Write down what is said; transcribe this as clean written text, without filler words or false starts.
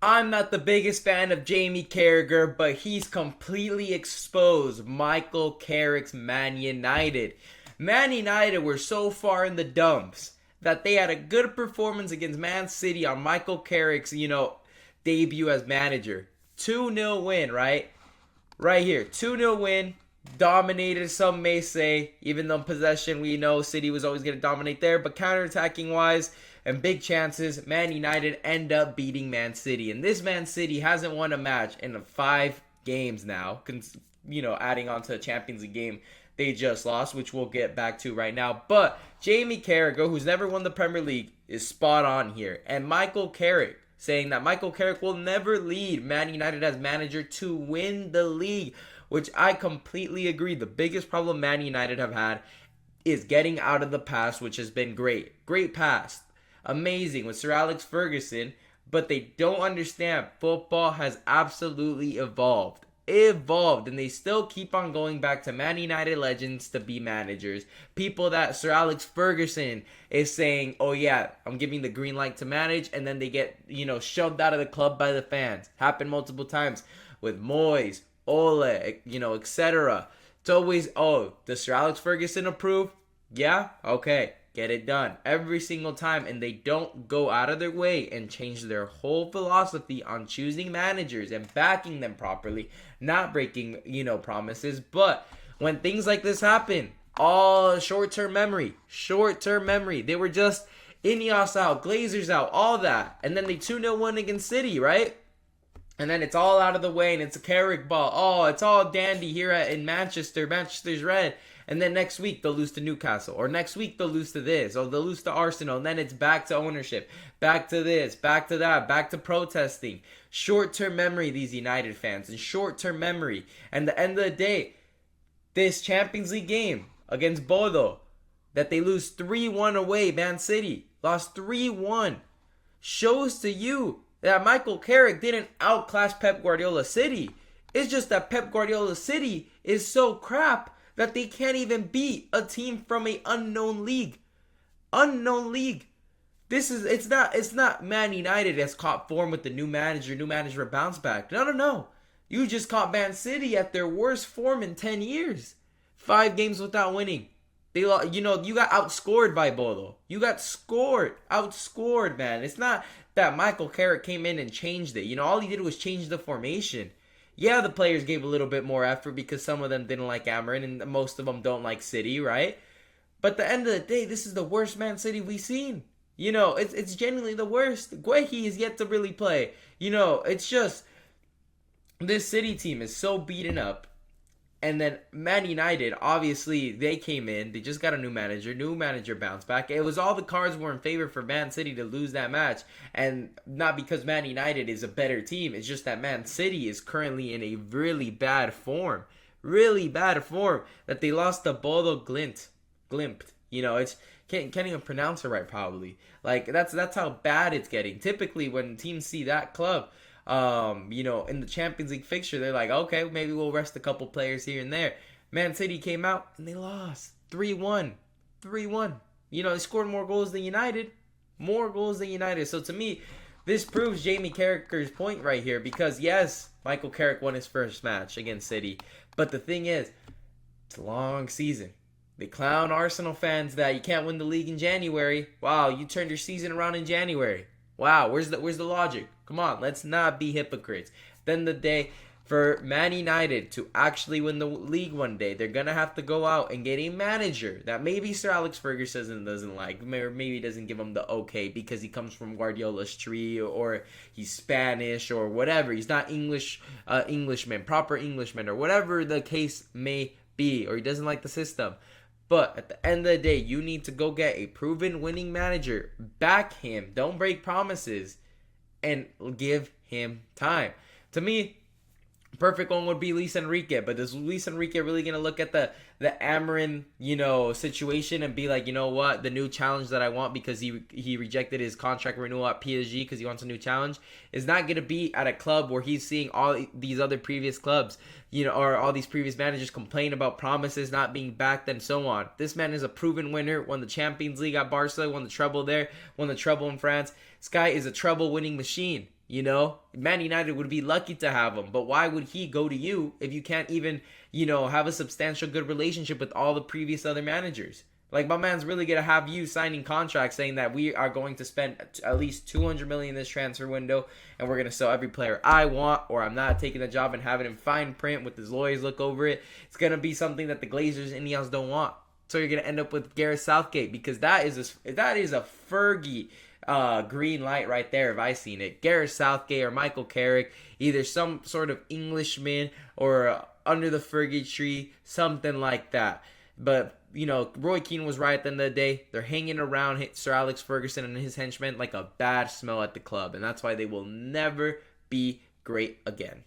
I'm not the biggest fan of Jamie Carragher, but he's completely exposed Michael Carrick's Man United. Man United were so far in the dumps that they had a good performance against Man City on Michael Carrick's, debut as manager. 2-0 win, right? Right here. 2-0 win. Dominated, some may say. Even though possession, we know City was always going to dominate there. But counterattacking wise and big chances, Man United end up beating Man City. And this Man City hasn't won a match in 5 games now. Adding on to the Champions League game they just lost, which we'll get back to right now. But Jamie Carragher, who's never won the Premier League, is spot on here. And Michael Carrick, saying that Michael Carrick will never lead Man United as manager to win the league, which I completely agree. The biggest problem Man United have had is getting out of the past, which has been great. Great past. Amazing with Sir Alex Ferguson, but they don't understand football has absolutely evolved. And they still keep on going back to Man United legends to be managers. People that Sir Alex Ferguson is saying, oh yeah, I'm giving the green light to manage, and then they get, shoved out of the club by the fans. Happened multiple times with Moyes, Ole, etc. It's always, oh, does Sir Alex Ferguson approve? Yeah? Okay. Get it done every single time, and they don't go out of their way and change their whole philosophy on choosing managers and backing them properly, not breaking promises. But when things like this happen, all short-term memory, they were just Ineos out, Glazers out, all that, and then they 2-0 win against City, right? And then it's all out of the way, and it's a Carrick ball. Oh, it's all dandy here in Manchester. Manchester's red. And then next week they'll lose to Newcastle. Or next week they'll lose to this. Or they'll lose to Arsenal. And then it's back to ownership. Back to this. Back to that. Back to protesting. Short-term memory, these United fans. And short-term memory. And at the end of the day, this Champions League game against Bodo, that they lose 3-1 away, Man City. Lost 3-1. Shows to you that Michael Carrick didn't outclass Pep Guardiola City. It's just that Pep Guardiola City is so crap that they can't even beat a team from an unknown league. Unknown league. It's not Man United that's caught form with the new manager bounce back. No. You just caught Man City at their worst form in 10 years. 5 games without winning. You got outscored by Bodo. You got outscored, man. It's not that Michael Carrick came in and changed it. All he did was change the formation. Yeah, the players gave a little bit more effort because some of them didn't like Amarin and most of them don't like City, right? But at the end of the day, this is the worst Man City we've seen. It's genuinely the worst. Guehi is yet to really play. It's just this City team is so beaten up. And then Man United, obviously, they came in. They just got a new manager bounced back. It was all the cards were in favor for Man City to lose that match. And not because Man United is a better team. It's just that Man City is currently in a really bad form. Really bad form. That they lost to Bodo Glimt. It's can't even pronounce it right probably. Like, that's how bad it's getting. Typically, when teams see that club, in the Champions League fixture, they're like, okay, maybe we'll rest a couple players here and there. Man City came out and they lost 3-1. They scored more goals than United. So to me, this proves Jamie Carragher's point right here, because yes, Michael Carrick won his first match against City, but the thing is, it's a long season. They clown Arsenal fans that you can't win the league in January. Wow, you turned your season around in January. Wow, where's the logic? Come on, let's not be hypocrites. Then the day for Man United to actually win the league one day, they're going to have to go out and get a manager that maybe Sir Alex Ferguson doesn't like, or maybe doesn't give him the okay because he comes from Guardiola's tree, or he's Spanish or whatever. He's not Englishman, proper Englishman, or whatever the case may be, or he doesn't like the system. But at the end of the day, you need to go get a proven winning manager. Back him. Don't break promises. And give him time. To me, perfect one would be Luis Enrique. But is Luis Enrique really going to look at the Amarin, situation and be like, you know what, the new challenge that I want, because he rejected his contract renewal at PSG because he wants a new challenge, is not going to be at a club where he's seeing all these other previous clubs, or all these previous managers complain about promises not being backed and so on. This man is a proven winner, won the Champions League at Barca, won the treble there, won the treble in France. This guy is a treble winning machine. You know, Man United would be lucky to have him, but why would he go to you if you can't even, have a substantial good relationship with all the previous other managers? Like, my man's really gonna have you signing contracts saying that we are going to spend at least 200 million in this transfer window, and we're gonna sell every player I want, or I'm not taking the job, and having him fine print with his lawyers look over it. It's gonna be something that the Glazers and Ineos don't want. So you're gonna end up with Gareth Southgate, because that is a Fergie green light right there if I seen it. Gareth Southgate or Michael Carrick, either some sort of Englishman or under the Fergie tree, something like that. But Roy Keane was right at the end of the day. They're hanging around Sir Alex Ferguson and his henchmen like a bad smell at the club, and that's why they will never be great again.